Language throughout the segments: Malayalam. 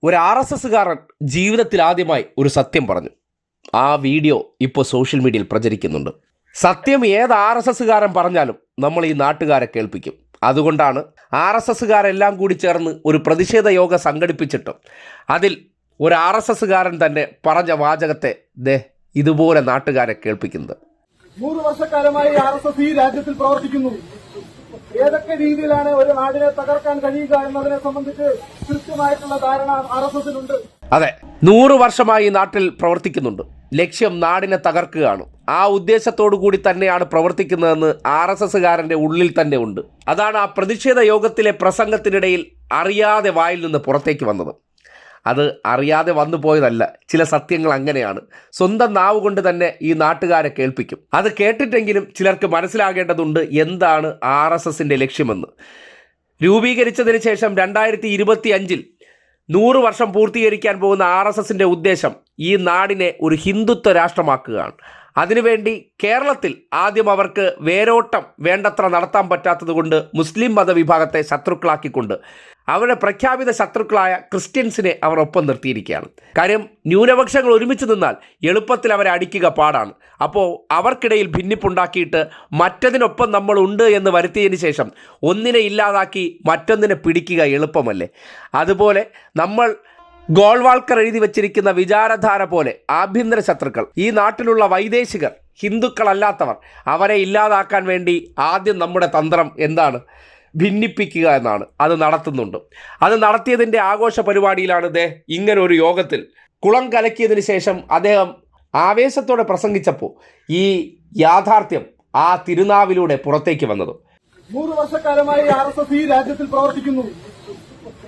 ഒരു RSSകാരൻ ജീവിതത്തിൽ ആദ്യമായി ഒരു സത്യം പറഞ്ഞു. ആ വീഡിയോ ഇപ്പോൾ സോഷ്യൽ മീഡിയയിൽ പ്രചരിക്കുന്നുണ്ട്. സത്യം ഏത് RSSകാരൻ പറഞ്ഞാലും നമ്മൾ ഈ നാട്ടുകാരെ കേൾപ്പിക്കും. അതുകൊണ്ടാണ് RSSകാരെല്ലാം കൂടി ചേർന്ന് ഒരു പ്രതിഷേധ യോഗ സംഘടിപ്പിച്ചിട്ടും അതിൽ ഒരു RSSകാരൻ തന്നെ പറഞ്ഞ വാചകത്തെ ഇതുപോലെ നാട്ടുകാരെ കേൾപ്പിക്കുന്നത്. 100 വർഷക്കാലമായി RSS ഈ രാജ്യത്തിൽ പ്രവർത്തിക്കുന്നു. ഏതൊക്കെ രീതിയിലാണ് ഒരു നാടിനെ തകർക്കാൻ കഴിയുക എന്നതിനെ സംബന്ധിച്ച് കൃത്യമായിട്ടുള്ള ധാരണ RSSനുണ്ട്. അതെ, 100 വർഷമായി ഈ നാട്ടിൽ പ്രവർത്തിക്കുന്നുണ്ട്. ലക്ഷ്യം നാടിനെ തകർക്കുകയാണ്. ആ ഉദ്ദേശത്തോടു കൂടി തന്നെയാണ് പ്രവർത്തിക്കുന്നതെന്ന് RSSകാരൻ്റെ ഉള്ളിൽ തന്നെ ഉണ്ട്. അതാണ് ആ പ്രതിഷേധ യോഗത്തിലെ പ്രസംഗത്തിനിടയിൽ അറിയാതെ വായിൽ നിന്ന് പുറത്തേക്ക് വന്നത്. അത് അറിയാതെ വന്നു പോയതല്ല, ചില സത്യങ്ങൾ അങ്ങനെയാണ്. സ്വന്തം നാവ് കൊണ്ട് തന്നെ ഈ നാട്ടുകാരെ കേൾപ്പിക്കും. അത് കേട്ടിട്ടെങ്കിലും ചിലർക്ക് മനസ്സിലാകേണ്ടതുണ്ട് എന്താണ് RSSൻ്റെ ലക്ഷ്യമെന്ന്. രൂപീകരിച്ചതിന് ശേഷം 2025 100 വർഷം പൂർത്തീകരിക്കാൻ പോകുന്ന RSSൻ്റെ ഉദ്ദേശം ഈ നാടിനെ ഒരു ഹിന്ദുത്വ രാഷ്ട്രമാക്കുകയാണ്. അതിനുവേണ്ടി കേരളത്തിൽ ആദ്യം അവർക്ക് വേരോട്ടം വേണ്ടത്ര നടത്താൻ പറ്റാത്തതുകൊണ്ട് മുസ്ലിം മതവിഭാഗത്തെ ശത്രുക്കളാക്കിക്കൊണ്ട് അവരുടെ പ്രഖ്യാപിത ശത്രുക്കളായ ക്രിസ്ത്യൻസിനെ അവർ ഒപ്പം നിർത്തിയിരിക്കുകയാണ്. കാര്യം ന്യൂനപക്ഷങ്ങൾ ഒരുമിച്ച് നിന്നാൽ എളുപ്പത്തിൽ അവരെ അടിക്കുക പാടാണ്. അപ്പോൾ അവർക്കിടയിൽ ഭിന്നിപ്പുണ്ടാക്കിയിട്ട് മറ്റതിനൊപ്പം നമ്മൾ ഉണ്ട് എന്ന് വരുത്തിയതിന് ശേഷം ഒന്നിനെ ഇല്ലാതാക്കി മറ്റൊന്നിനെ പിടിക്കുക എളുപ്പമല്ലേ? അതുപോലെ നമ്മൾ ഗോൾവാൾക്കർ എഴുതി വച്ചിരിക്കുന്ന വിചാരധാര പോലെ ആഭ്യന്തര ശത്രുക്കൾ, ഈ നാട്ടിലുള്ള വൈദേശികർ, ഹിന്ദുക്കളല്ലാത്തവർ, അവരെ ഇല്ലാതാക്കാൻ വേണ്ടി ആദ്യം നമ്മുടെ തന്ത്രം എന്താണ്? ഭിന്നിപ്പിക്കുക എന്നാണ്. അത് നടത്തുന്നുണ്ട്. അത് നടത്തിയതിൻ്റെ ആഘോഷ പരിപാടിയിലാണ് ഇങ്ങനെ ഒരു യോഗത്തിൽ കുളം കലക്കിയതിന് ശേഷം അദ്ദേഹം ആവേശത്തോടെ പ്രസംഗിച്ചപ്പോൾ ഈ യാഥാർത്ഥ്യം ആ തിരുനാവിലൂടെ പുറത്തേക്ക് വന്നത്. 100 വർഷക്കാലമായി RSS ഈ രാജ്യത്തിൽ പ്രവർത്തിക്കുന്നു.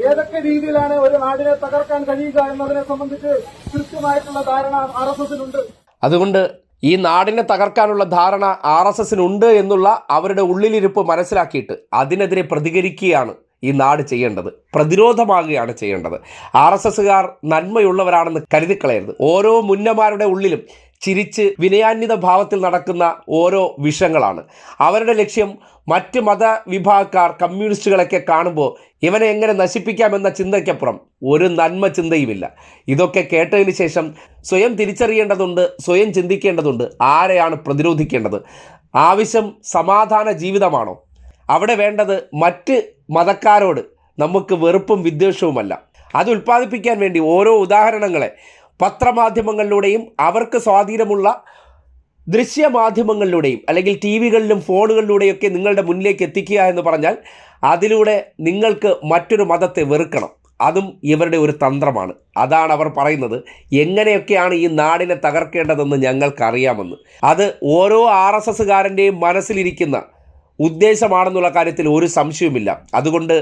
ഏതൊക്കെ രീതിയിലാണ് ഒരു നാടിനെ തകർക്കാൻ കഴിയുക എന്നതിനെ സംബന്ധിച്ച് കൃത്യമായിട്ടുള്ള ധാരണ RSSനുണ്ട്. അതുകൊണ്ട് ഈ നാടിനെ തകർക്കാനുള്ള ധാരണ RSSനുണ്ട് എന്നുള്ള അവരുടെ ഉള്ളിലിരിപ്പ് മനസ്സിലാക്കിയിട്ട് അതിനെതിരെ പ്രതികരിക്കുകയാണ് ഈ നാട് ചെയ്യേണ്ടത്. പ്രതിരോധമാകുകയാണ് ചെയ്യേണ്ടത്. RSSകാർ നന്മയുള്ളവരാണെന്ന് കരുതിക്കളയരുത്. ഓരോ മുന്നമാരുടെ ഉള്ളിലും ചിരിച്ച് വിനയാന്വിത ഭാവത്തിൽ നടക്കുന്ന ഓരോ വിഷങ്ങളാണ്. അവരുടെ ലക്ഷ്യം മറ്റ് മതവിഭാഗക്കാർ, കമ്മ്യൂണിസ്റ്റുകളൊക്കെ കാണുമ്പോൾ ഇവനെ എങ്ങനെ നശിപ്പിക്കാമെന്ന ചിന്തയ്ക്കപ്പുറം ഒരു നന്മ ചിന്തയുമില്ല. ഇതൊക്കെ കേട്ടതിന് ശേഷം സ്വയം തിരിച്ചറിയേണ്ടതുണ്ട്, സ്വയം ചിന്തിക്കേണ്ടതുണ്ട്. ആരെയാണ് പ്രതിരോധിക്കേണ്ടത്? ആവശ്യം സമാധാന ജീവിതമാണോ? അവിടെ വേണ്ടത് മറ്റ് മതക്കാരോട് നമുക്ക് വെറുപ്പും വിദ്വേഷവുമല്ല. അത് ഉൽപ്പാദിപ്പിക്കാൻ വേണ്ടി ഓരോ ഉദാഹരണങ്ങളെ പത്രമാധ്യമങ്ങളിലൂടെയും അവർക്ക് സ്വാധീനമുള്ള ദൃശ്യമാധ്യമങ്ങളിലൂടെയും അല്ലെങ്കിൽ TV-കളിലും ഫോണുകളിലൂടെയൊക്കെ നിങ്ങളുടെ മുന്നിലേക്ക് എത്തിക്കുക എന്ന് പറഞ്ഞാൽ അതിലൂടെ നിങ്ങൾക്ക് മറ്റൊരു മതത്തെ വെറുക്കണം. അതും ഇവരുടെ ഒരു തന്ത്രമാണ്. അതാണ് അവർ പറയുന്നത്, എങ്ങനെയൊക്കെയാണ് ഈ നാടിനെ തകർക്കേണ്ടതെന്ന് ഞങ്ങൾക്കറിയാമെന്ന്. അത് ഓരോ RSSകാരൻ്റെയും മനസ്സിലിരിക്കുന്ന ഉദ്ദേശമാണെന്നുള്ള കാര്യത്തിൽ ഒരു സംശയവുമില്ല. അതുകൊണ്ട്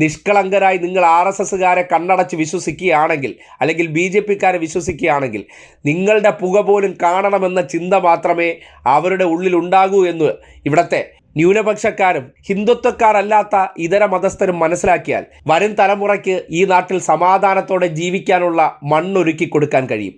നിഷ്കളങ്കരായി നിങ്ങൾ RSSകാരെ കണ്ണടച്ച് വിശ്വസിക്കുകയാണെങ്കിൽ അല്ലെങ്കിൽ BJPക്കാരെ വിശ്വസിക്കുകയാണെങ്കിൽ നിങ്ങളുടെ പുക പോലും കാണണമെന്ന ചിന്ത മാത്രമേ അവരുടെ ഉള്ളിലുണ്ടാകൂ എന്ന് ഇവിടുത്തെ ന്യൂനപക്ഷക്കാരും ഹിന്ദുത്വക്കാരല്ലാത്ത ഇതര മതസ്ഥരും മനസ്സിലാക്കിയാൽ വരും തലമുറയ്ക്ക് ഈ നാട്ടിൽ സമാധാനത്തോടെ ജീവിക്കാനുള്ള മണ്ണൊരുക്കി കൊടുക്കാൻ കഴിയും.